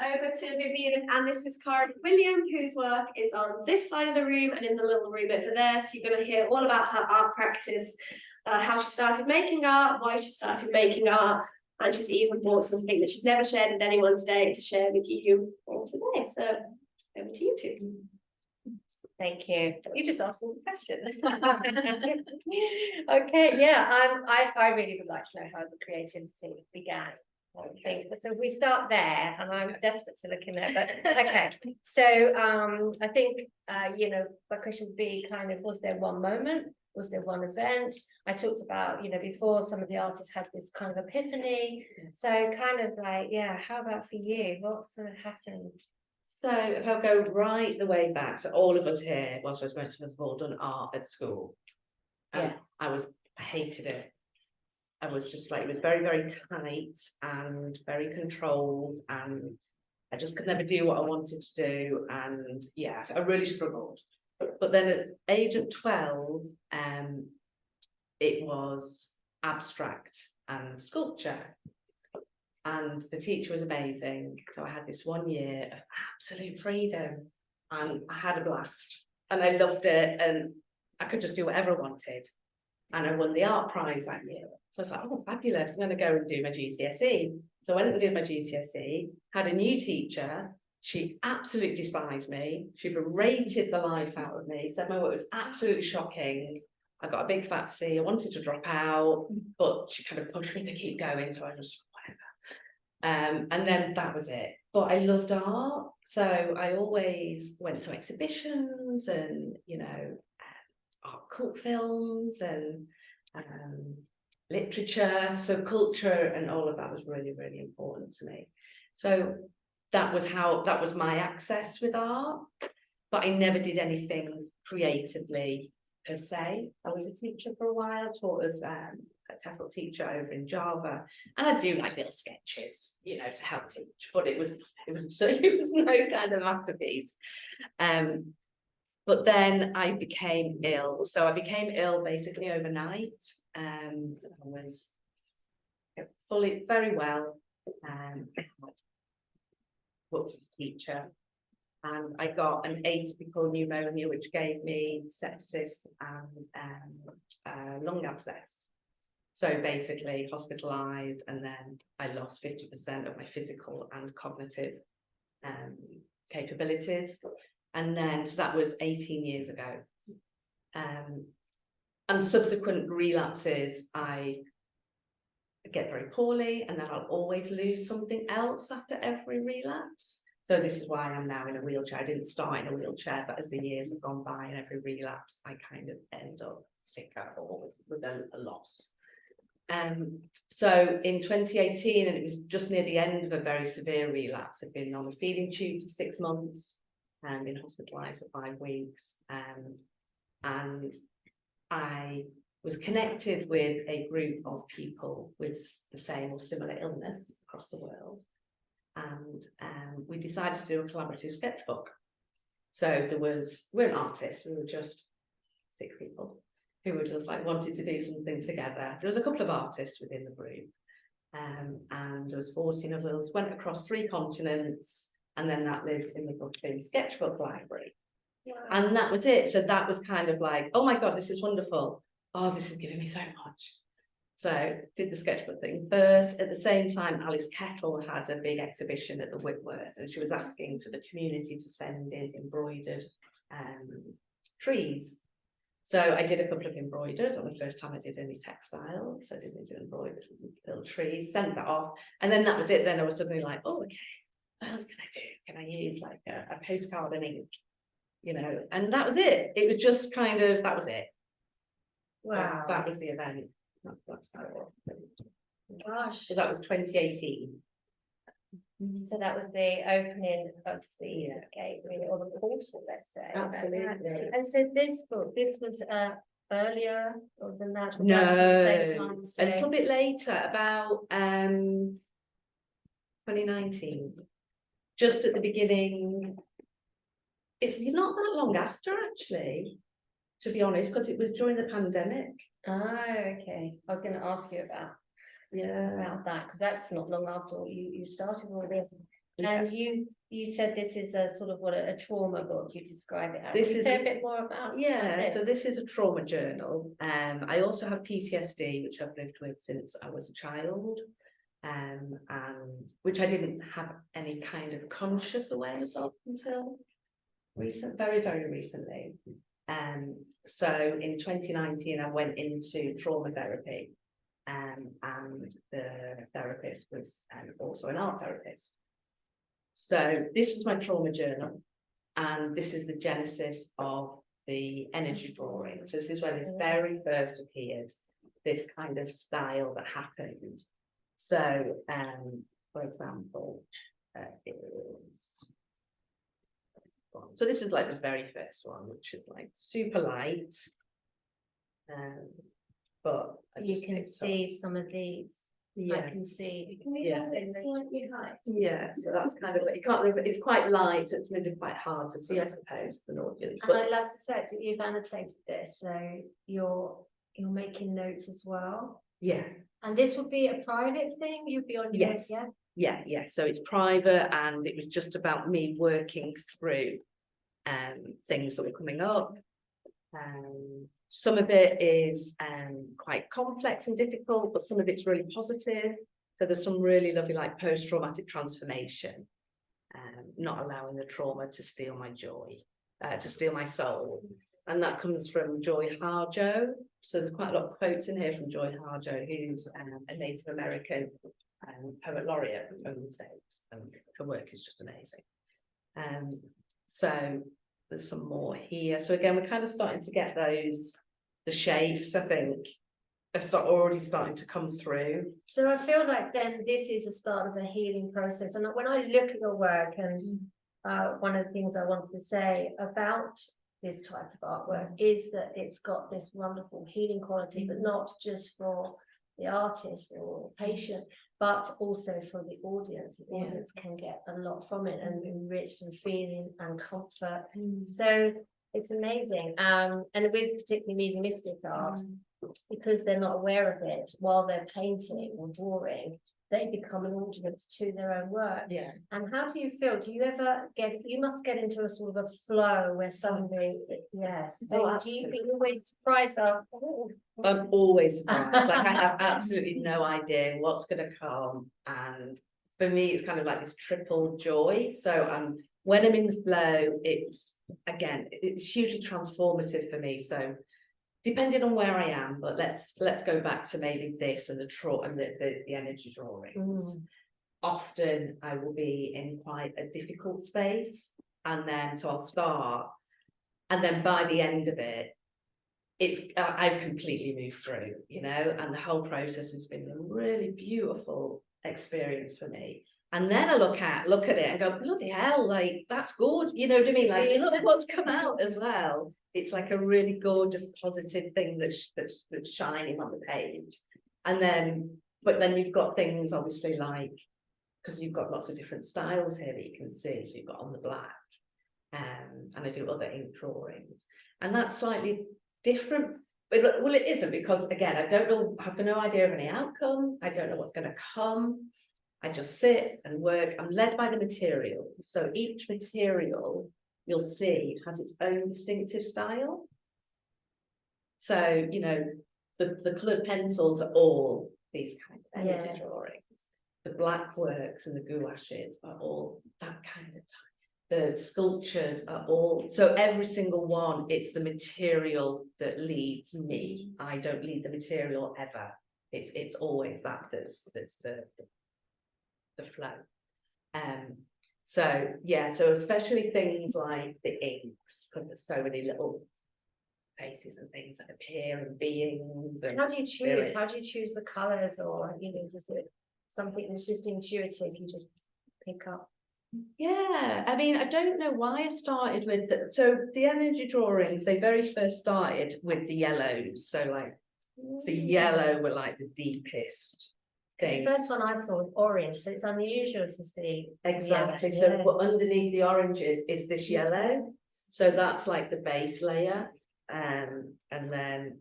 over to Vivienne, and this is Cara Macwilliam, whose work is on this side of the room and in the little room over there. So you're going to hear all about her art practice, how she started making art, why she started making art, and she's even bought something that she's never shared with anyone today to share with you all today. So over to you two. Thank you. You just asked all the questions. Okay, yeah, I really would like to know how the creativity began. So we start there, and I'm desperate to look in there. But okay, so I think you know, my question would be kind of, was there one moment? Was there one event? I talked about, you know, before, some of the artists had this kind of epiphany. So kind of like, yeah, how about for you? What sort of happened? So if I go right the way back, so all of us here, whilst most of us have all done art at school. Yes. I hated it. I was just like, it was very, very tight and very controlled, and I just could never do what I wanted to do. And yeah, I really struggled. But then at the age of 12, it was abstract and sculpture. And the teacher was amazing. So I had this 1 year of absolute freedom, and I had a blast, and I loved it, and I could just do whatever I wanted. And I won the art prize that year. So I was like, oh, fabulous, I'm going to go and do my GCSE. So I went and did my GCSE, had a new teacher. She absolutely despised me. She berated the life out of me, said my work was absolutely shocking. I got a big fat C. I wanted to drop out, but she kind of pushed me to keep going. So I just, whatever. And then that was it. But I loved art. So I always went to exhibitions and, you know, art cult films and literature. So culture and all of that was really, really important to me. So that was my access with art, but I never did anything creatively per se. I was a teacher for a while, taught as a TEFL teacher over in Java, and I do like little sketches, you know, to help teach, but it was no kind of masterpiece. But then I became ill. So I became ill basically overnight. I was fully very well. Booked as a teacher, and I got an atypical pneumonia, which gave me sepsis and lung abscess. So basically hospitalized, and then I lost 50% of my physical and cognitive capabilities. And then, so that was 18 years ago. And subsequent relapses, I get very poorly, and then I'll always lose something else after every relapse. So this is why I'm now in a wheelchair. I didn't start in a wheelchair, but as the years have gone by and every relapse, I kind of end up sicker or with a loss. So in 2018, and it was just near the end of a very severe relapse, I'd been on a feeding tube for 6 months and been hospitalized for 5 weeks. And I was connected with a group of people with the same or similar illness across the world. And we decided to do a collaborative sketchbook. So we're artists, we were just 6 people who were just like wanted to do something together. There was a couple of artists within the group, and there was 14 of us, went across 3 continents, and then that lives in the Brooklyn Sketchbook Library. Wow. And that was it. So that was kind of like, oh my God, this is wonderful. Oh, this is giving me so much. So did the sketchbook thing first. At the same time, Alice Kettle had a big exhibition at the Whitworth, and she was asking for the community to send in embroidered trees. So I did a couple of embroiders on the first time I did any textiles. So I did these embroidered little trees, sent that off, and then that was it. Then I was suddenly like, oh, okay, what else can I do? Can I use like a postcard and ink, you know? And that was it. It was just kind of, that was it. Wow. That was the event. That's how it was. Gosh. So that was 2018. So that was the opening of the gateway or the portal, let's say. Absolutely. And so this book, this was earlier than that? No, at the same time, so... a little bit later, about 2019. Just at the beginning. It's not that long after, actually, to be honest, because it was during the pandemic. Oh, okay. I was going to ask you about that, because that's not long after you started all this. And you said this is a sort of a trauma book, you describe it as. This Can you is say a bit more about Yeah, this? so this is a trauma journal. I also have PTSD, which I've lived with since I was a child, and which I didn't have any kind of conscious awareness of until very, very recently. So in 2019, I went into trauma therapy, and the therapist was also an art therapist. So this was my trauma journal, and this is the genesis of the energy drawing. So this is when it very first appeared, this kind of style that happened. So, for example, so this is like the very first one, which is like super light. But You can see some of these. I can see. Yeah. Slightly high. Yeah, so that's kind of what you can't live, it's quite light, so it's maybe quite hard to see, I suppose, for an audience. And I love the fact that you've annotated this, so you're making notes as well. Yeah. And this would be a private thing, you'd be on your Yes. Yeah, so it's private, and it was just about me working through things that were coming up. Some of it is quite complex and difficult, but some of it's really positive. So there's some really lovely like post-traumatic transformation, not allowing the trauma to steal my joy, to steal my soul. And that comes from Joy Harjo. So there's quite a lot of quotes in here from Joy Harjo, who's a Native American poet laureate from the States, and her work is just amazing. So there's some more here. So again, we're kind of starting to get the shapes, I think, are already starting to come through. So I feel like then this is the start of a healing process. And when I look at your work, and one of the things I wanted to say about this type of artwork is that it's got this wonderful healing quality, but not just for the artist or patient, but also for the audience. The audience can get a lot from it and enriched and feeling and comfort. So it's amazing. And with particularly mediumistic art, because they're not aware of it while they're painting or drawing, they become an audience to their own work. Yeah. And how do you feel? Do you ever you must get into a sort of a flow where suddenly, yes. So do you feel always surprised? I'm always surprised. Like I have absolutely no idea what's going to come. And for me, it's kind of like this triple joy. So when I'm in the flow, it's hugely transformative for me. So depending on where I am, but let's go back to maybe this and the energy drawings. Often I will be in quite a difficult space, and then so I'll start, and then by the end of it, I've completely moved through, and the whole process has been a really beautiful experience for me. And then I look at it and go, bloody hell, like that's good, you know what I mean? Like look what's come out as well. It's like a really gorgeous, positive thing that's shining on the page. And then, but then you've got things obviously like, because you've got lots of different styles here that you can see. So you've got on the black, and I do other ink drawings, and that's slightly different. But well, it isn't, because again, I have no idea of any outcome. I don't know what's going to come. I just sit and work. I'm led by the material. So each material you'll see has its own distinctive style. So, the coloured pencils are all these kind of energy drawings. The black works and the gouaches are all that kind of type. The sculptures are all, so every single one, it's the material that leads me. I don't lead the material ever. It's always that's the flow. So especially things like the inks, because there's so many little faces and things that appear and beings. And how do you choose? How do you choose the colours, or just something that's just intuitive? You just pick up. Yeah, I mean, I don't know why I started with so the energy drawings. They very first started with the yellows. So like the yellow were like the deepest. The first one I saw was orange, so it's unusual to see. Exactly. So underneath the oranges is this yellow. So that's like the base layer. And then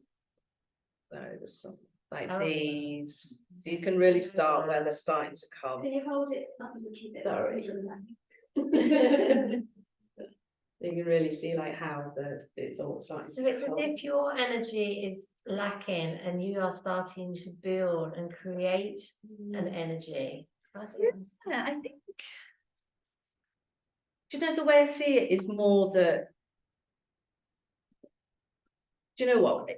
there's some like Oh. these. So you can really start where they're starting to come. Can you hold it up a little bit? Sorry. You can really see like how it's all starting So to it's as come. if your energy is lacking and you are starting to build and create an energy. That's interesting. Yeah, I think, do you know, the way I see it is more that, do you know what?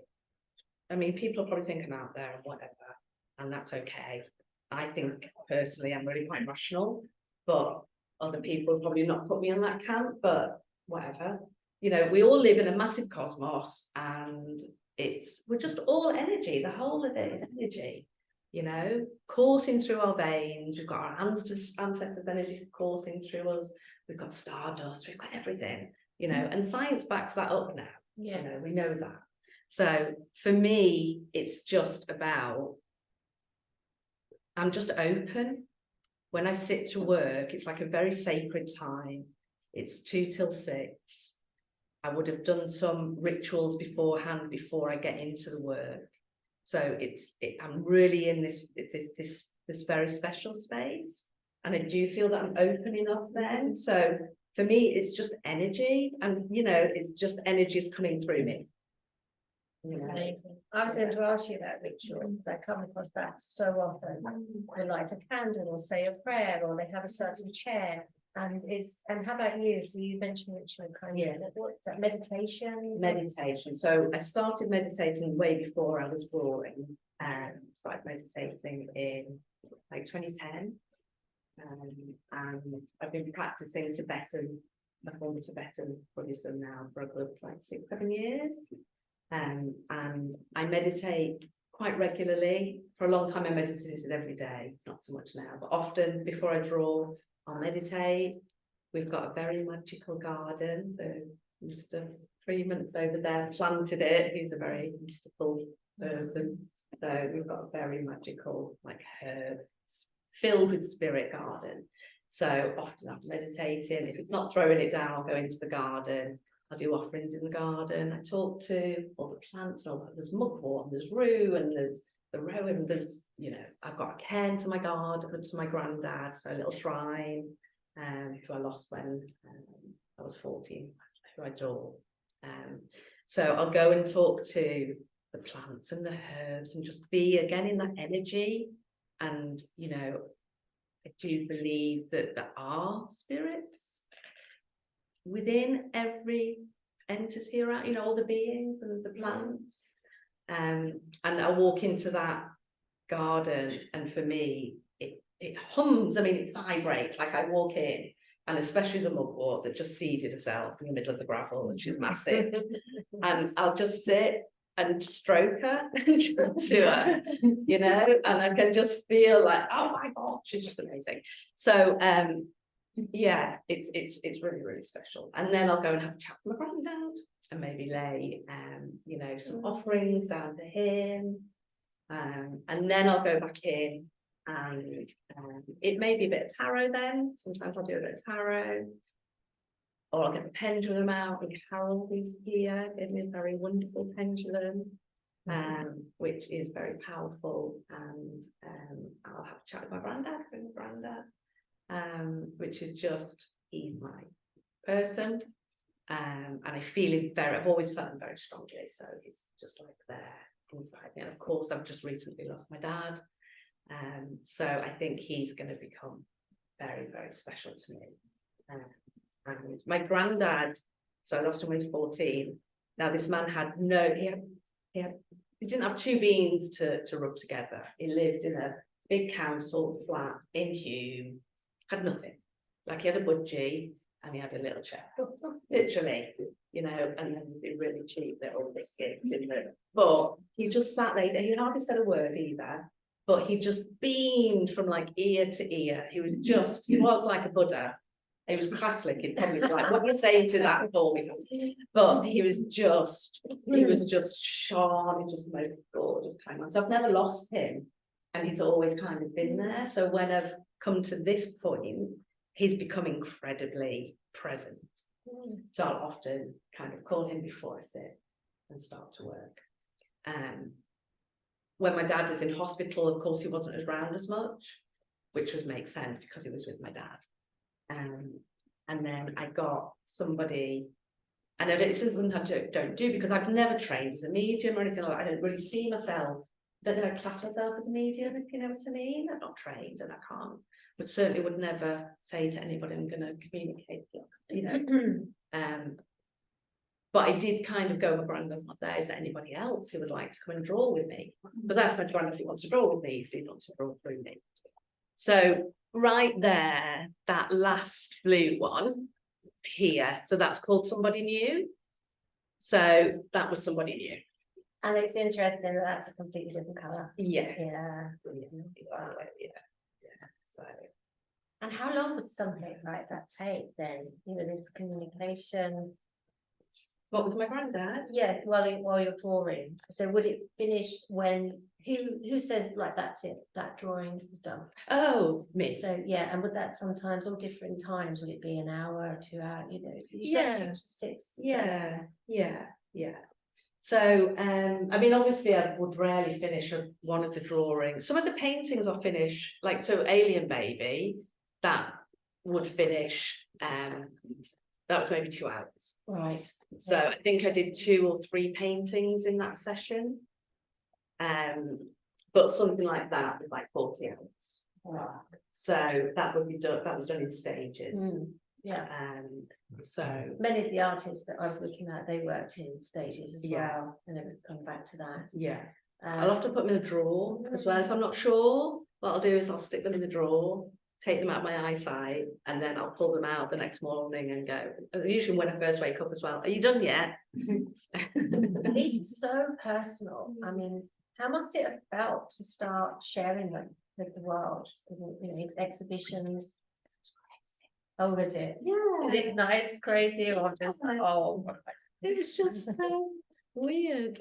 I mean, people will probably think I'm out there and whatever, and that's okay. I think personally I'm really quite rational, but other people will probably not put me in that camp, but whatever. You know, we all live in a massive cosmos, and we're just all energy. The whole of it is energy, you know, coursing through our veins. We've got our ancestors' energy coursing through us. We've got stardust, we've got everything, you know, and science backs that up now. Yeah. You know, we know that. So for me, it's just about, I'm just open. When I sit to work, it's like a very sacred time. It's 2 till 6. I would have done some rituals beforehand before I get into the work. So I'm really in this very special space, and I do feel that I'm open enough then. So for me, it's just energy, and you know, it's just energy is coming through me. You know? Amazing. I was going to ask you that ritual because I come across that so often. They light a candle or say a prayer, or they have a certain chair. And how about you? So you mentioned ritual kind of, what's that, meditation? Meditation. So I started meditating way before I was drawing, and started meditating in like 2010. And I've been practicing Tibetan, a form of Tibetan Buddhism now for a good like 6-7 years. And I meditate quite regularly. For a long time I meditated every day, not so much now, but often before I draw, I'll meditate. We've got a very magical garden, so Mr. Freeman's over there planted it. He's a very mystical person. So we've got a very magical, like, herb filled with spirit garden. So often I'm meditating. If it's not throwing it down, I'll go into the garden. I do offerings in the garden. I talk to all the plants, and all that. There's mugwort, and there's rue, and there's the rowan, there's, you know, I've got a cairn to my garden, to my granddad, so a little shrine, who I lost when I was 14, who I adore. So I'll go and talk to the plants and the herbs and just be again in that energy. And, you know, I do believe that there are spirits within every entity around, you know, all the beings and the plants. And I walk into that garden, and for me, it hums. I mean, it vibrates. Like I walk in, and especially the mugwort that just seeded herself in the middle of the gravel, and she's massive. And I'll just sit and stroke her and chat to her, you know, and I can just feel like, oh my God, she's just amazing. So yeah, it's really, really special. And then I'll go and have a chat with my granddad, and maybe lay you know, some offerings down to him, and then I'll go back in, and it may be a bit of tarot then. Sometimes I'll do a bit of tarot, or I'll get the pendulum out, and Carol, who's here, gave me a very wonderful pendulum, which is very powerful. And I'll have a chat with my granddad, which is just, he's my person. And I feel him I've always felt him very strongly, so he's just like there inside me. And of course, I've just recently lost my dad, so I think he's going to become very, very special to me. And my granddad, so I lost him when he was 14. Now this man had he didn't have 2 beans to rub together. He lived in a big council flat in Hume, had nothing. Like he had a budgie, and he had a little chair, literally, you know, and then the really cheap little biscuits in there. But he just sat there, he hardly said a word either, but he just beamed from like ear to ear. He was like a Buddha. He was Catholic, he'd probably be like, what are you saying to that for me? But he was just shone, he just made gorgeous kind of. So I've never lost him, and he's always kind of been there. So when I've come to this point, he's become incredibly present. So I'll often kind of call him before I sit and start to work. when my dad was in hospital, of course, he wasn't around as much, which would make sense because he was with my dad. And then I got somebody, and this is something I don't do because I've never trained as a medium or anything like that. I don't really see myself, don't know, class myself as a medium, if you know what I mean. I'm not trained and I can't, but certainly would never say to anybody I'm going to communicate, you know. But I did kind of go, my granddad's not there, is there anybody else who would like to come and draw with me? But that's my granddad who wants to draw with me, so he wants to draw through me. So right there, that last blue one here, so that's called Somebody New. So that was somebody new. And it's interesting that that's a completely different colour. Yes. Yeah. Wow. Yeah. So. And how long would something like that take then? You know, this communication. What was my granddad? Yeah, while you're drawing. So would it finish when who says like that's it, that drawing is done? Oh, me. So yeah, and would that sometimes or different times, would it be an hour or 2 hours? You know, you Yeah. said 2 to 6. Yeah. So I mean, obviously I would rarely finish one of the drawings. Some of the paintings I'll finish, like so Alien Baby, that would finish that was maybe 2 hours. Right. So I think I did 2 or 3 paintings in that session. But something like that was like 40 hours. Wow. So that would be done, that was done in stages. Yeah. So Many of the artists that I was looking at, they worked in stages as Yeah. well, and then we've come back to that. yeah. I'll often put them in a drawer as well. If I'm not sure, what I'll do is I'll stick them in the drawer, take them out of my eyesight, and then I'll pull them out the next morning and go. And usually when I first wake up as well, are you done yet? It's so personal. I mean, how must it have felt to start sharing them with the world? You know, exhibitions. Oh, was it? Yeah. Is it nice, crazy, or just oh? It was just so weird.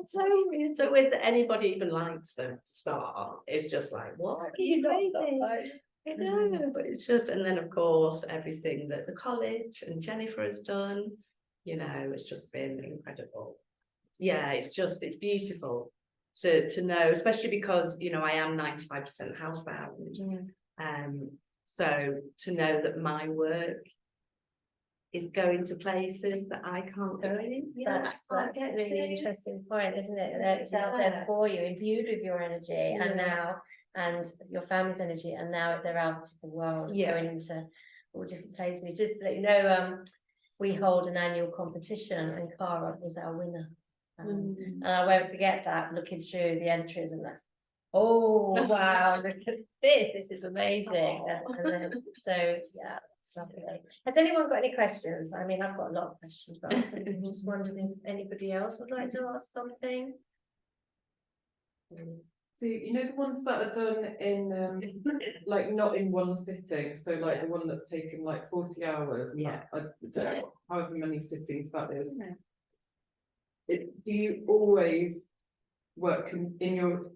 So weird. So with anybody even likes them to start, it's just like, what? Are you crazy? I know, but it's just, and then of course everything that the college and Jennifer has done, you know, it's just been incredible. Yeah, it's beautiful to know, especially because, you know, I am 95% housebound. So to know that my work is going to places that I can't go in. That's a really interesting point, isn't it? That it's out there for you, imbued with your energy, and now your family's energy, and now they're out to the world, going into all different places. Just to let you know, we hold an annual competition, and Cara was our winner. And I won't forget that, looking through the entries and that. Oh wow, look at this is amazing. And then, so yeah, it's lovely. Has anyone got any questions? I mean, I've got a lot of questions, but I'm just wondering if anybody else would like to ask something. So you know the ones that are done in like not in one sitting, so like the one that's taken like 40 hours, and Yeah. I don't know, however many sittings that is. Do you always work in your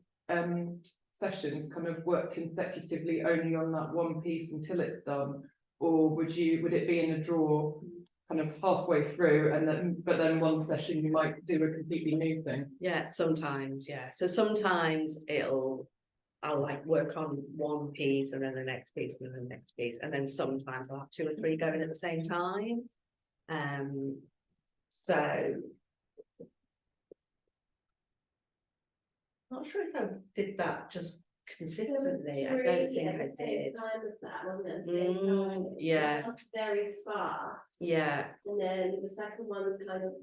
sessions kind of work consecutively only on that one piece until it's done, or would it be in a drawer kind of halfway through, and then but then one session you might do a completely new thing? Yeah, sometimes, yeah. So sometimes I'll like work on one piece and then the next piece and then the next piece, and then sometimes I'll have 2 or 3 going at the same time. So not sure if I did that just consistently. I don't think I did. Yeah. That's very sparse. Yeah. And then the second one's kind of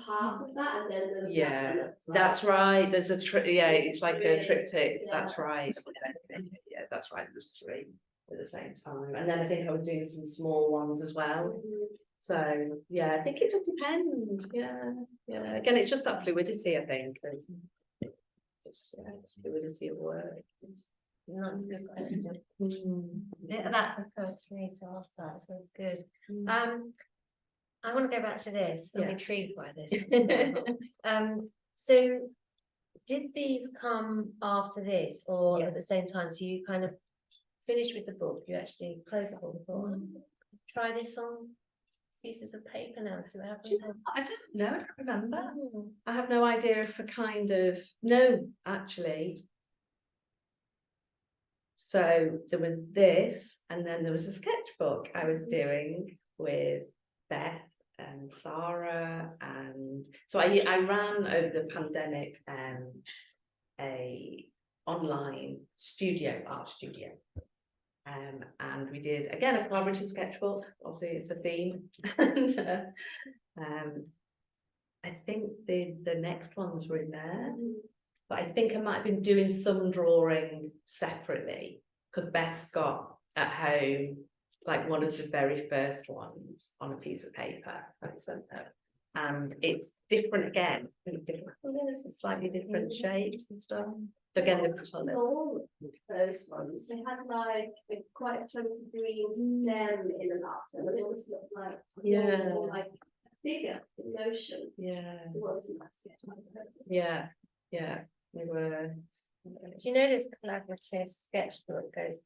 half of that, and then there's Yeah, that one that's right. There's a it's like a triptych. Yeah. That's right. Yeah, that's right. There's 3 at the same time, and then I think I was doing some small ones as well. So yeah, I think it just depends. Yeah. Again, it's just that fluidity, I think. It's fluidity of work. That's a good question. Yeah, that occurred to me to ask that, so it's good. I want to go back to this. I'm intrigued by this. So did these come after this, or at the same time? So you kind of finished with the book, you actually closed the book and thought, try this on pieces of paper now, so we have. Do you know what? I don't know, I don't remember. I have no idea if no, actually. So there was this, and then there was a sketchbook I was doing with Beth and Sarah, and so I ran over the pandemic a online art studio. And we did again a collaborative sketchbook, obviously it's a theme. And I think the next ones were in there, but I think I might have been doing some drawing separately, because Beth's got at home like one of the very first ones on a piece of paper I sent her, and it's different again, different colours and slightly different shapes and stuff. So again, the colours. All those ones, they had like quite a chunky green stem in the last one, but they almost looked like like a figure in motion. Yeah, It was in that sketch. yeah, they were. Do you know this collaborative sketchbook goes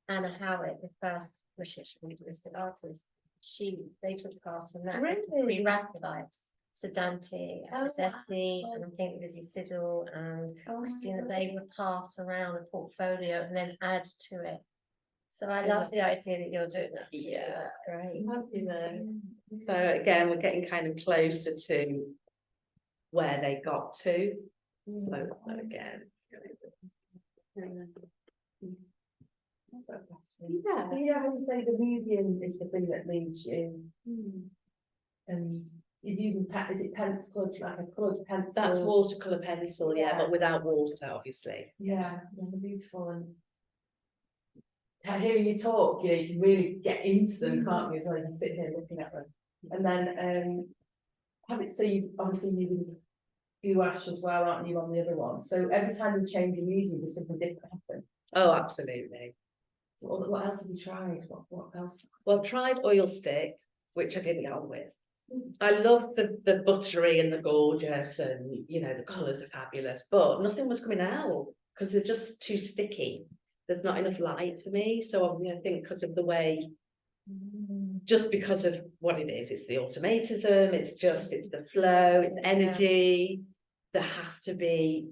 Anna Howard, the first British realistic artist, they took part in that. Really? Pre-Raphaelites. So Dante, Rossetti, and I think Lizzie Siddle and Christina Bay would pass around a portfolio and then add to it. So I love the idea that you're doing that. Yeah, that's great. So again, we're getting kind of closer to where they got to. So again. Yeah, you know, when you say the medium is the thing that leads you, and you're using is it pencil, like a coloured pencil? That's watercolour pencil, yeah, Yeah. but without water, obviously. Yeah, they're beautiful, and hearing you talk, you know, you can really get into them, can't you? As well, you can sit here looking at them, and then have it. So you obviously using gouache as well, aren't you, on the other one? So every time you change your medium, there's something different happen. Oh, absolutely. So what else have you tried? What else? Well, tried oil stick, which I didn't get on with. I love the buttery and the gorgeous, and you know the colours are fabulous, but nothing was coming out because they're just too sticky. There's not enough light for me, so I think because of the way, just because of what it is, it's the automatism, it's the flow, it's energy. There has to be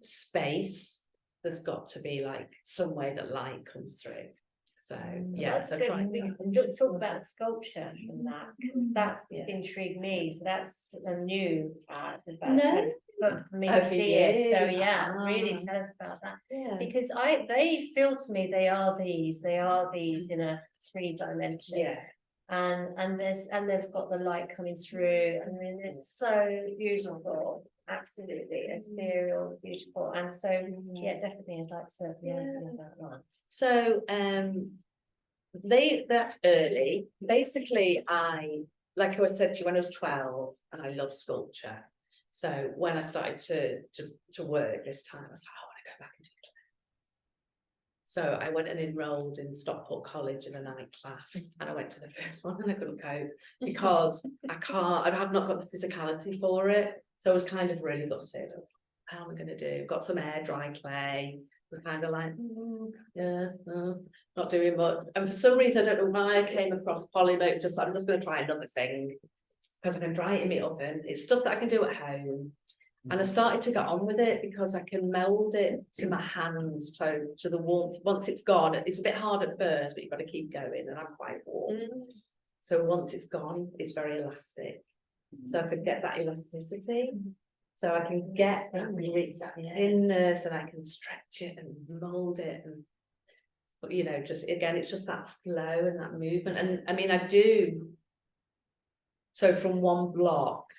space. There's got to be like some way that light comes through. So yeah, That's so good. try. We can talk about sculpture from that, because that's intrigued me. So that's a new development for me to for see it. So you. yeah, really tell us about that. Yeah. Because they feel to me they are these in a 3-dimension. Yeah. And they've got the light coming through. I mean, it's so beautiful. Absolutely ethereal, beautiful, and so yeah, definitely I'd like to know about that. So that's early. Basically, like I said to you, when I was 12, and I love sculpture. So when I started to work this time, I was like, I want to go back and do it. So I went and enrolled in Stockport College in a night class, and I went to the first one and I couldn't cope because I have not got the physicality for it. So I was kind of really gutted. How am I going to do? Got some air dry clay. Was kind of like, not doing much. And for some reason, I don't know why I came across polymer. I'm just going to try another thing because I can dry it in my oven. It's stuff that I can do at home. And I started to get on with it because I can meld it to my hands, so to the warmth. Once it's gone, it's a bit hard at first, but you've got to keep going. And I'm quite warm. So once it's gone, it's very elastic. So I can get that elasticity. So I can get that thinness, and I can stretch it and mold it, and but you know, just again, it's just that flow and that movement. And I mean, I do. So from one block,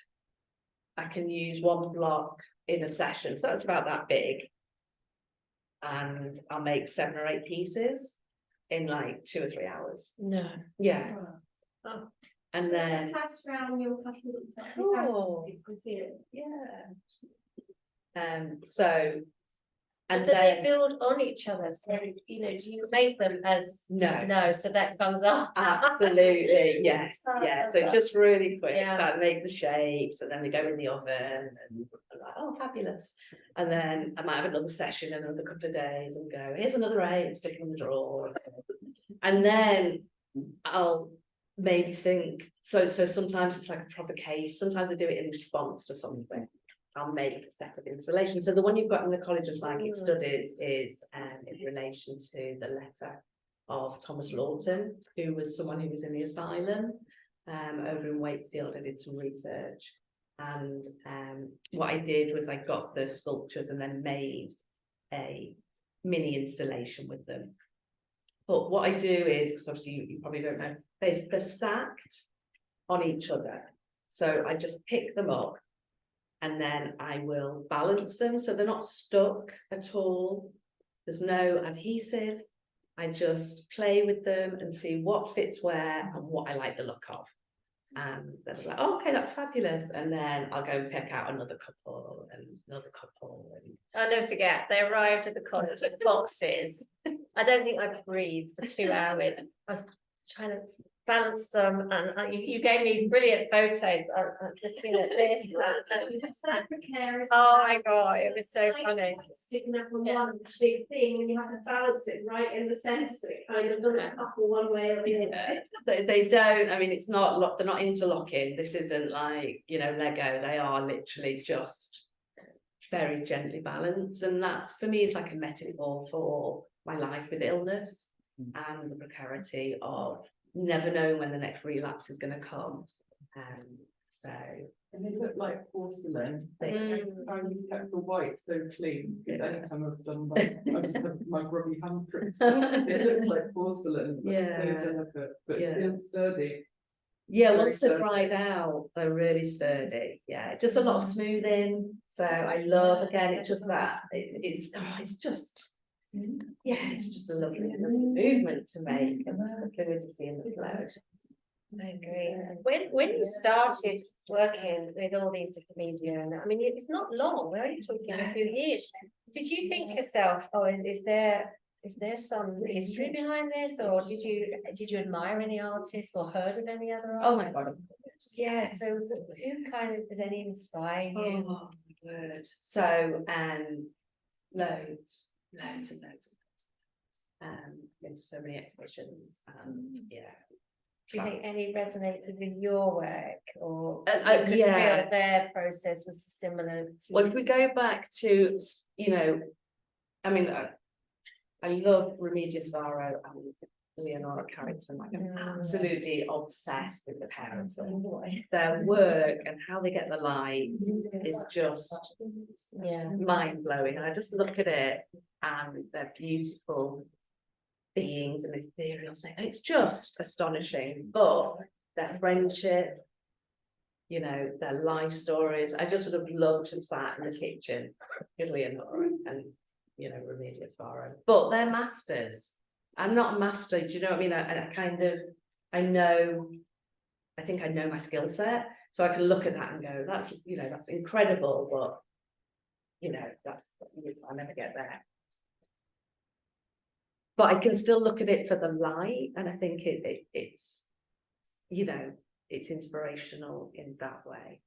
I can use one block in a session. So that's about that big, and I'll make 7 or 8 pieces in like 2 or 3 hours. No, Yeah. Oh. And then Pass around your custom Cool. Yeah. So and but then they build on each other. So you know, do you make them as no, so that comes up. absolutely, yes, yeah. So just really quick, Yeah. I make the shapes, and then they go in the oven, and I'm like, oh, fabulous. And then I might have another session in another couple of days, and go, here's another 8, and stick them in the drawer. And then I'll maybe think, so sometimes it's like a provocation, sometimes I do it in response to something. I'll make a set of installations. So the one you've got in the College of Psychic Studies is in relation to the letter of Thomas Lawton, who was someone who was in the asylum over in Wakefield. I did some research, and what I did was I got the sculptures and then made a mini installation with them. But what I do is, because obviously you probably don't know, they're stacked on each other. So I just pick them up and then I will balance them so they're not stuck at all. There's no adhesive. I just play with them and see what fits where and what I like the look of. And then I'm like, oh, okay, that's fabulous. And then I'll go and pick out another couple and another couple. And I'll never forget, they arrived at the college with boxes. I don't think I breathed for 2 hours. I was trying to balance them, and you gave me brilliant photos. Looking at this. Oh my God, it was so funny. Sticking up on one big thing, and you have to balance it right in the centre, so it kind of doesn't couple one way or the other. they don't, I mean, it's not, they're not interlocking. This isn't like, you know, Lego. They are literally just very gently balanced. And that's, for me, is like a metaphor for my life with illness and the precarity of never knowing when the next relapse is going to come. So And they look like porcelain. They kept the white so clean. Because anytime I've done that, I just have my grubby handprints. It looks like porcelain, but it's so delicate, but it feels sturdy. yeah, Very once they're sturdy. dried out, they're really sturdy. Yeah, just a lot of smoothing. So I love, again, it's just that it's just, yeah, it's just a lovely movement to make and the fluidity and the flow. I agree. When you started working with all these different media, and I mean, it's not long, we're only talking a few years. Did you think to yourself, oh, is there some history behind this, or did you admire any artists or heard of any other artists? Oh my God, of course. Yeah, so who kind of, has any inspired you? Oh my word. So loads. Been to so many exhibitions, and yeah. Do you think any resonated with your work, or you could feel their process was similar to? Well, if we go back to, you know, I mean, I love Remedios Varo and Leonora Carrington. Like, I'm absolutely obsessed with the parents. Their work and how they get the light is just mind blowing. And I just look at it, and they're beautiful beings and ethereal things. It's just astonishing. But their friendship, you know, their life stories. I just would have loved to have sat in the kitchen with Leonora and, you know, Remedios Varo. But they're masters. I'm not a master, do you know what I mean? I think I know my skill set. So I can look at that and go, that's, you know, that's incredible, but, you know, I'll never get there. But I can still look at it for the light, and I think it's, you know, it's inspirational in that way.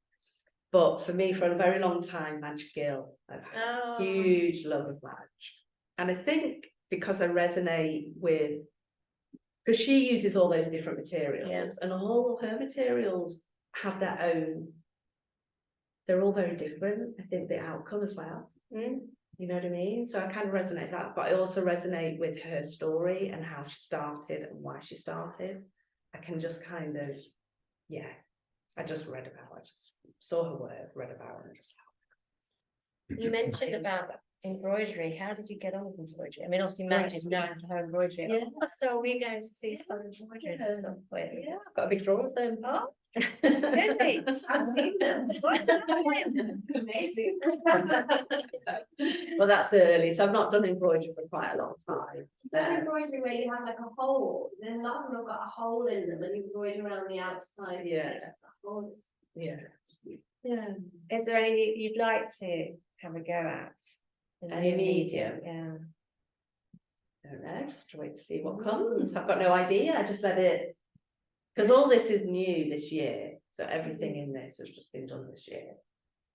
But for me, for a very long time, Madge Gill, I've had a huge love of Madge. And I think because I resonate with, because she uses all those different materials, and all of her materials have their own, they're all very different. I think the outcome as well. You know what I mean? So I kind of resonate that, but I also resonate with her story and how she started and why she started. I can just kind of, I just saw her work, read about her, and just. You mentioned about embroidery. How did you get on with embroidery? I mean, obviously Madge is known for her embroidery. Yeah. So we're going to see some embroideries at some point. Yeah, I've got a big drawer of them. Oh, really? I've seen them. Amazing. Well, that's early, so I've not done embroidery for quite a long time. That embroidery where you have like a hole, then a lot of them have got a hole in them, and you embroider around the outside. Yeah. Yeah. Yeah. Is there any you'd like to have a go at? Any medium? Yeah. Don't know, just to wait to see what comes. I've got no idea. I just let it, because all this is new this year. So everything in this has just been done this year.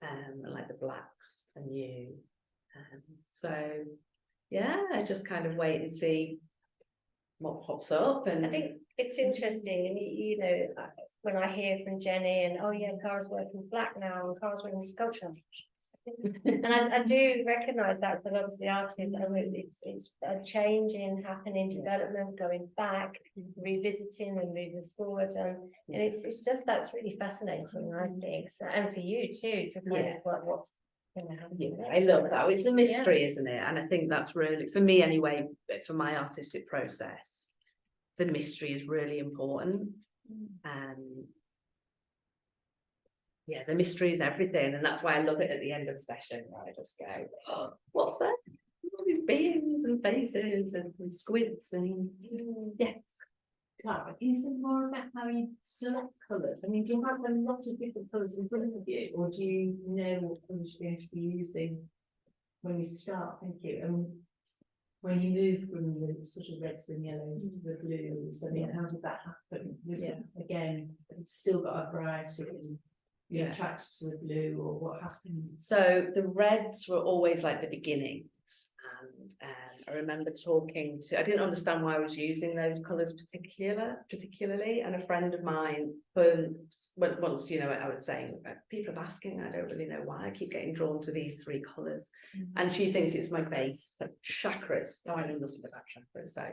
And like the blacks are new. So yeah, I just kind of wait and see what pops up. And I think it's interesting, and you know, when I hear from Jenny and oh yeah, Cara's working black now and Cara's working sculpture. And I do recognise that for a lot of the artists, it's a change in happening, development, going back, revisiting and moving forward, and it's just that's really fascinating, I think. So, and for you too, to kind of what's going to happen. yeah, I love that. It's a mystery, isn't it? And I think that's really, for me anyway, for my artistic process, the mystery is really important. Yeah, the mystery is everything, and that's why I love it at the end of a session, where I just go, oh, what's that? All these beings and faces and squids and yes. Cara, can you say more about how you select colours? I mean, do you have a lot of different colours in front of you, or do you know what colours you're going to be using when you start? Thank you. And when you move from the sort of reds and yellows to the blues, I mean, how did that happen? Was it, again, it's still got a variety and you're attracted to the blue, or what happened? So the reds were always like the beginnings, and I remember talking to, I didn't understand why I was using those colours particularly, and a friend of mine once, you know, I was saying, people are asking, I don't really know why I keep getting drawn to these three colours, and she thinks it's my base, like chakras. Oh, I know nothing about chakras, so.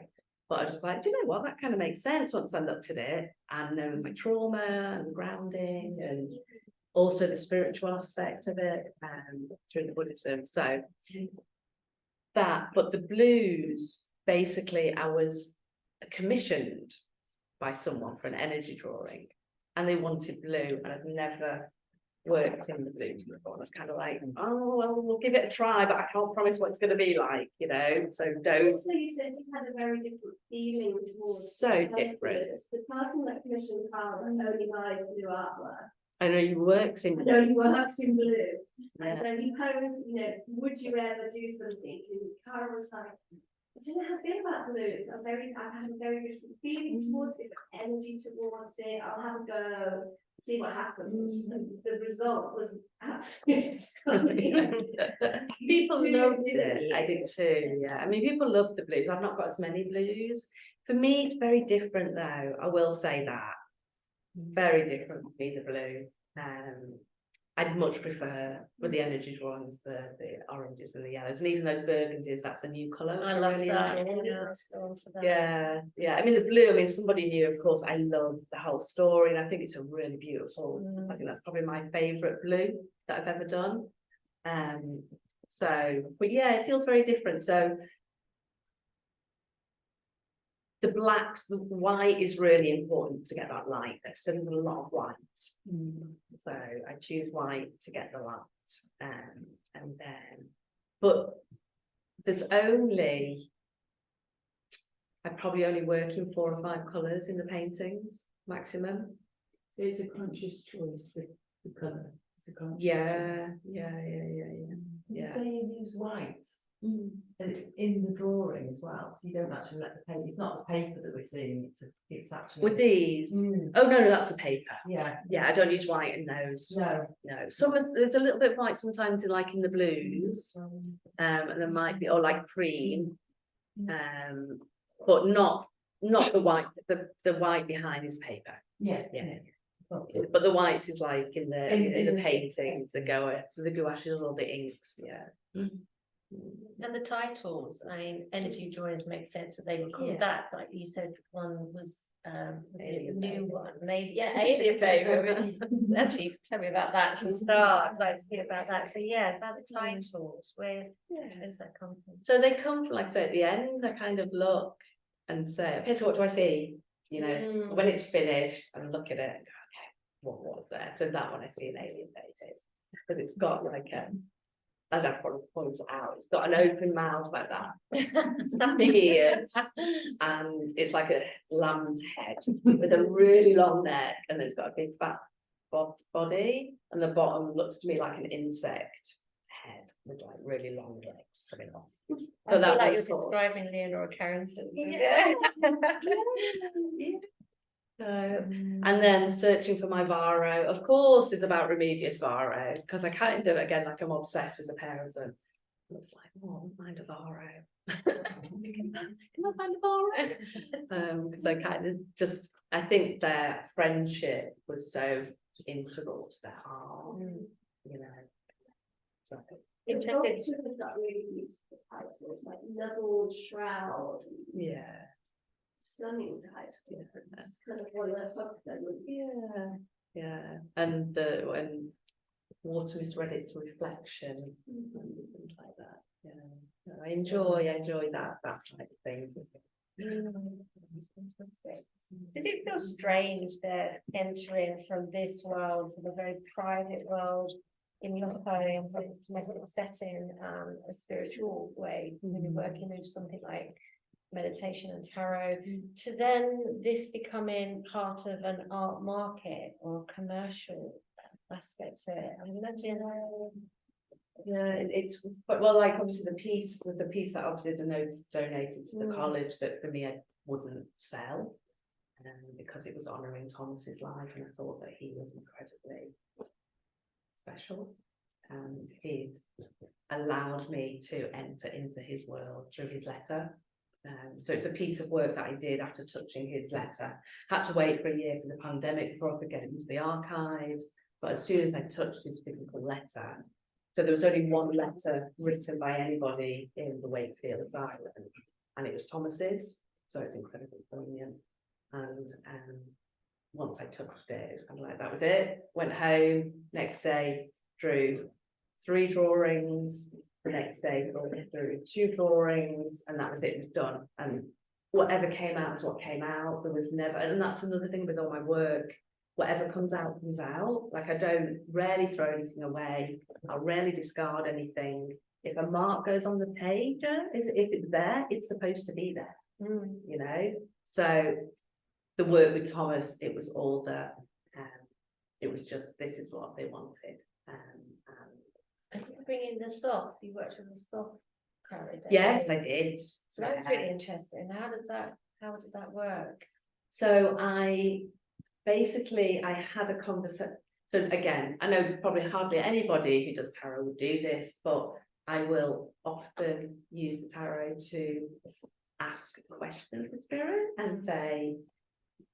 But I was just like, do you know what, that kind of makes sense once I looked at it, and knowing my trauma and grounding, and also the spiritual aspect of it, through the Buddhism. So that, but the blues, basically I was commissioned by someone for an energy drawing, and they wanted blue, and I've never worked in the blues before. I was kind of like, oh well, we'll give it a try, but I can't promise what it's going to be like, you know, so don't. So you said you had a very different feeling towards So colour different. blues. The person that commissioned Cara only buys blue artwork. I know you works in I know he works in blue. Yeah. And so he posed, you know, would you ever do something? And Cara was like, I don't know how I feel about blues. I have a very different feeling towards it, energy towards it. I'll have a go, see what happens. And the result was absolutely stunning. People loved it. I did too. Yeah, I mean, people love the blues. I've not got as many blues. For me, it's very different though. I will say that. Very different would be the blue. I'd much prefer with the energy drawings, the oranges and the yellows, and even those burgundies. That's a new colour. I love really that. enjoy. Yeah. I mean, the blue. I mean, somebody knew. Of course, I love the whole story, and I think it's a really beautiful. I think that's probably my favourite blue that I've ever done. So, but yeah, it feels very different. So. The blacks, the white is really important to get that light. There's a lot of white, so I choose white to get the light, and then, but there's only, I'm probably only working 4 or 5 colours in the paintings maximum. It's a conscious choice, the colour. It's a conscious Yeah. You say you use white. In the drawing as well, so you don't actually let the paper. It's not the paper that we're seeing. It's actually With these. Oh no, that's the paper. Yeah. I don't use white in those. No. There's a little bit of white sometimes in like in the blues, and there might be, or like cream, but not the white. The white behind is paper. Yeah. But the whites is like in the paintings, the gouaches or the inks. And the titles, I mean, energy drawings make sense that they were called that, like you said, one was Alien new Baby. one, maybe, Alien Baby. Actually, tell me about that to start. I'd like to hear about that. So yeah, about the titles, where does that come from? So they come from, like I say, at the end, I kind of look and say, okay, so what do I see? You know, when it's finished, I look at it and go, okay, what was there? So that one I see an alien baby, because it's got like and I've got to point it out, it's got an open mouth like that, big ears, and it's like a lamb's head with a really long neck, and it's got a big fat body, and the bottom looks to me like an insect head with like really long legs coming off. So that like you're describing Leonora Carrington. And then searching for my Varro, of course, is about Remedios Varro, because I kind of, again, like I'm obsessed with the pair of them. was like, oh, mind of Aro. Can I find a Aro? Because I kind of just, I think their friendship was so integral to their art, you know. So The sculptures have got really beautiful titles, like Nuzzled Shroud, yeah, stunning titles. That's kind of one of the hook them. yeah, and when water is read its reflection and things like that. Yeah, I enjoy that side of things. Does it feel strange that entering from this world, from a very private world, in your home, from a domestic setting, a spiritual way, when you're working with something like meditation and tarot, to then this becoming part of an art market or commercial aspect to it? I imagine. Yeah, it's but well, like obviously there's a piece that obviously donated to the college that for me I wouldn't sell, because it was honouring Thomas's life, and I thought that he was incredibly special, and he'd allowed me to enter into his world through his letter. So it's a piece of work that I did after touching his letter. Had to wait for a year for the pandemic before I could get it into the archives, but as soon as I touched his physical letter, so there was only one letter written by anybody in the Wakefield Asylum, and it was Thomas's, so it's incredibly poignant. And once I touched it, it was kind of like, that was it. Went home, next day, drew 3 drawings, the next day drew 2 drawings, and that was it, it was done. And whatever came out is what came out. There was never, and that's another thing with all my work, whatever comes out comes out. Like I don't rarely throw anything away. I'll rarely discard anything. If a mark goes on the page, if it's there, it's supposed to be there, you know. So the work with Thomas, it was all that, it was just, this is what they wanted. I think bringing this up, you worked with the soft curator. Yes, I did. So that's really interesting. How did that work? So I had a conversation. So again, I know probably hardly anybody who does tarot would do this, but I will often use the tarot to ask questions of the spirit and say,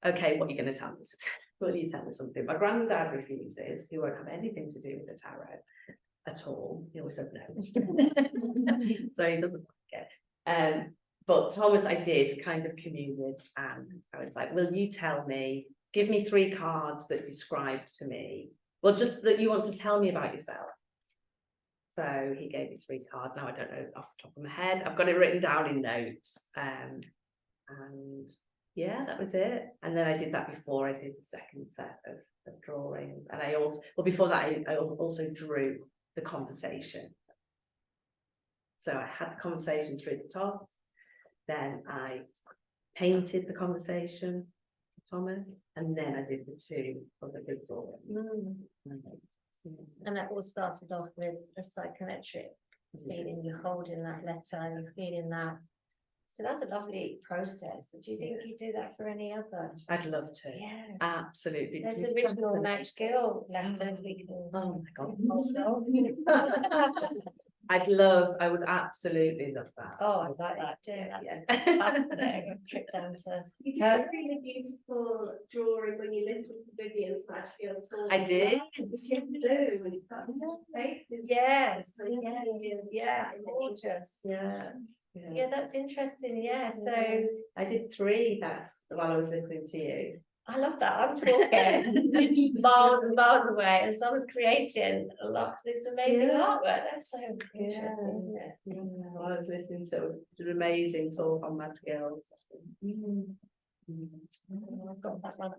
okay, what are you going to tell me today? Will you tell me something? My granddad refuses. He won't have anything to do with the tarot at all. He always says no. So he doesn't like it. But Thomas, I did kind of commune with, and I was like, will you tell me, give me 3 cards that describes to me, well, just that you want to tell me about yourself. So he gave me 3 cards. Now I don't know off the top of my head. I've got it written down in notes. And yeah, that was it. And then I did that before I did the second set of drawings. And I also, well, before that, I also drew the conversation. So I had the conversation through the top. Then I painted the conversation, Thomas, and then I did the 2 other big drawings. And that all started off with a psychometric feeling. You're holding that letter and you're feeling that. So that's a lovely process. Do you think you do that for any other? I'd love to. Yeah. Absolutely. There's original Madge Gill letters we can. Oh my God. I would absolutely love that. Oh, I'd like that. Yeah. Yeah. Trip down to. You did a really beautiful drawing when you listened to Vivienne's Madge Gill talk. I did. It's in blue and you've got this face. Yes, So yeah, gorgeous. Yeah. Yeah, that's interesting. Yeah, so I did 3 while I was listening to you. I love that. I'm talking miles and miles away, and someone's creating a lot of this amazing artwork. That's so interesting, isn't it? Yeah, I was listening to an amazing talk on Madge Gill. I've got that one.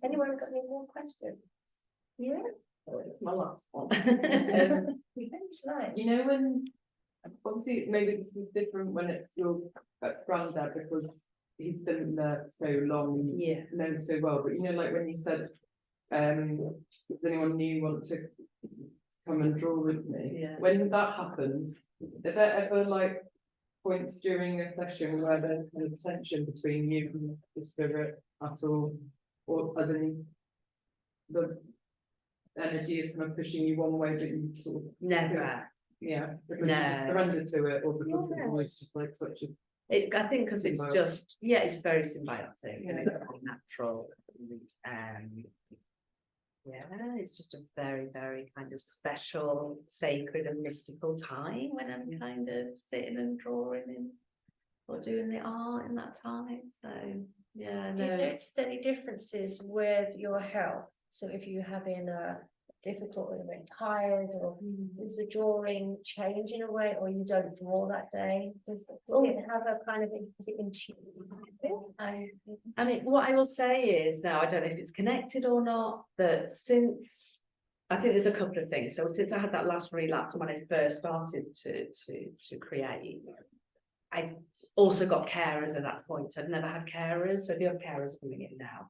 Anyone got any more questions? Yeah. It's my last one. You know, when obviously maybe this is different when it's your granddad because he's been there so long and you know him so well, but you know, like when you said does anyone new want to come and draw with me? When that happens, are there ever like points during a session where there's kind of tension between you and the spirit at all, or as in energy is kind of pushing you one way, but you sort of, Never. yeah, because No. you surrender to it, or because it's always just like such a. I think because it's Symbiotic. just, yeah, it's very symbiotic and it's very natural. And, yeah, it's just a very, very kind of special, sacred and mystical time when I'm kind of sitting and drawing in or doing the art in that time. So, yeah, Do you no. notice any differences with your health? So if you're having a difficult or very tired, or does the drawing change in a way, or you don't draw that day? Does it have a kind of, is it intuitive? I mean, what I will say is now, I don't know if it's connected or not, that since I think there's a couple of things. So since I had that last relapse when I first started to create, I also got carers at that point. I'd never had carers, so I do have carers coming in now.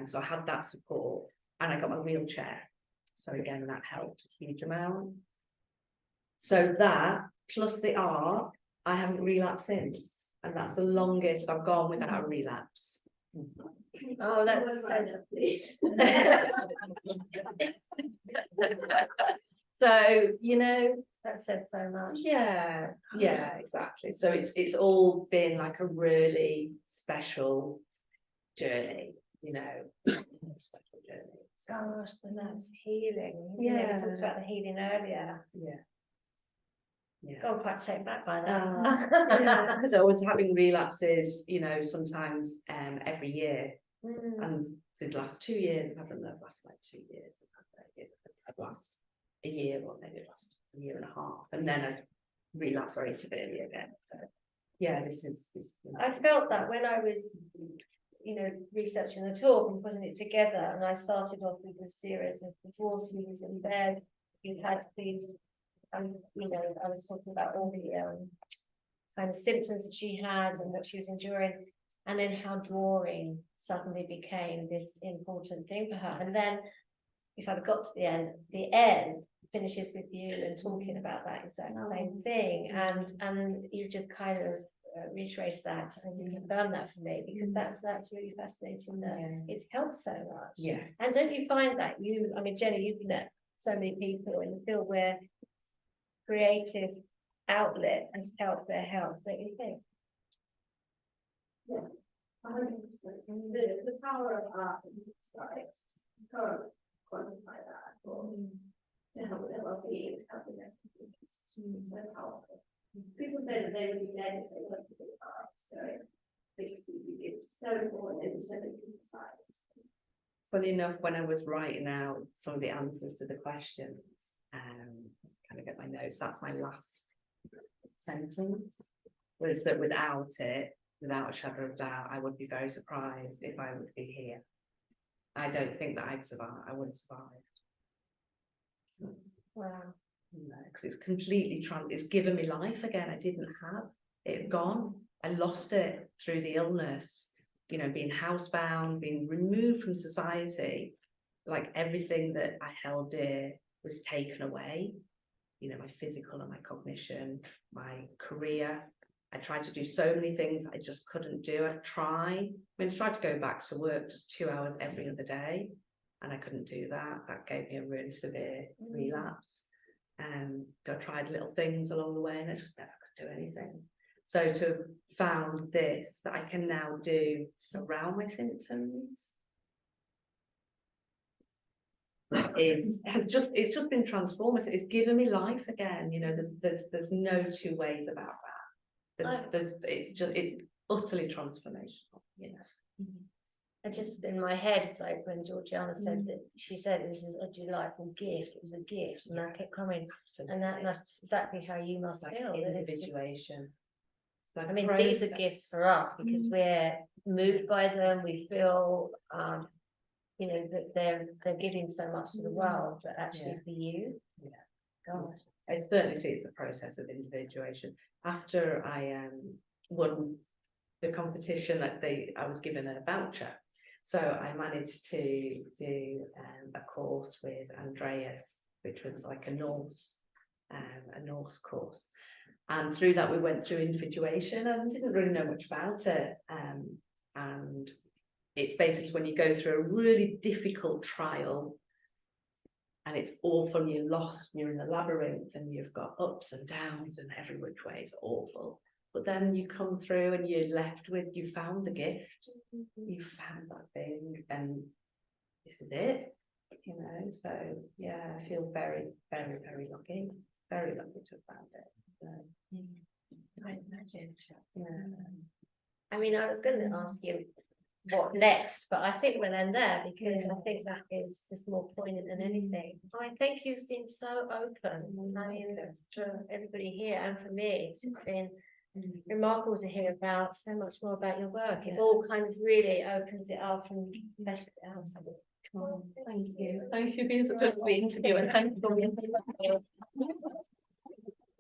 So I had that support, and I got my wheelchair. So again, that helped a huge amount. So that plus the art, I haven't relapsed since, and that's the longest I've gone without a relapse. Oh, that's so So, you know, that says so much. yeah, exactly. So it's all been like a really special journey, you know, special journey. So, Gosh, then that's healing. Yeah. We talked about the healing earlier. yeah. God, quite taken back by that. Yeah, because I was having relapses, you know, sometimes every year, and the last 2 years, I haven't last like 2 years, I've lost a year, or maybe lost a year and a half, and then I relapsed very severely again. So, yeah, this is. I felt that when I was, you know, researching the talk and putting it together, and I started off with a series of before she was in bed, you had these, you know, I was talking about all the kind of symptoms that she had and what she was enduring, and then how drawing suddenly became this important thing for her. And then if I'd got to the end finishes with you and talking about that exact same thing, and you just kind of reiterated that and you confirmed that for me, because that's really fascinating that it's helped so much. Yeah. And don't you find that I mean, Jenny, you've met so many people in the field where creative outlet has helped their health, don't you think? Yeah, 100%. The power of art and artists, you can't quantify that, or to help with their well-being, to help with their it's so powerful. People say that they would be dead if they weren't doing art, so it's so important in so many people's lives. Funny enough, when I was writing out some of the answers to the questions, kind of get my notes, that's my last sentence, was that without it, without a shadow of doubt, I would be very surprised if I would be here. I don't think that I'd survive. I wouldn't survive. Wow. No, because it's completely it's given me life again. I didn't have it gone. I lost it through the illness, you know, being housebound, being removed from society, like everything that I held dear was taken away, you know, my physical and my cognition, my career. I tried to do so many things I just couldn't do. I tried to go back to work just 2 hours every other day, and I couldn't do that. That gave me a really severe relapse. So I tried little things along the way, and I just never could do anything. So to have found this that I can now do around my symptoms, it's just been transformative. It's given me life again. You know, there's no two ways about that. It's utterly transformational. You know. I just, in my head, it's like when Georgiana said that, she said this is a delightful gift. It was a gift, and I kept coming, and that's exactly how you must Like feel. individuation. I mean, these are gifts for us because we're moved by them. We feel, you know, that they're giving so much to the world, but actually for you, God. I certainly see it's a process of individuation. After I won the competition, I was given a voucher, so I managed to do a course with Andreas, which was like a Norse course. And through that, we went through individuation, and didn't really know much about it. And it's basically when you go through a really difficult trial, and it's awful, and you're lost, and you're in the labyrinth, and you've got ups and downs and every which way is awful. But then you come through and you're left with, you found the gift, you found that thing, and this is it, you know. So yeah, I feel very, very, very lucky to have found it. So, I imagine. yeah. I mean, I was going to ask you what next, but I think we'll end there because I think that is just more poignant than anything. I think you've been so open. I mean, for everybody here and for me, it's just been remarkable to hear about so much more about your work. It all kind of really opens it up and fleshes it out. Thank you. Thank you for being such a lovely interview, and thank you for being so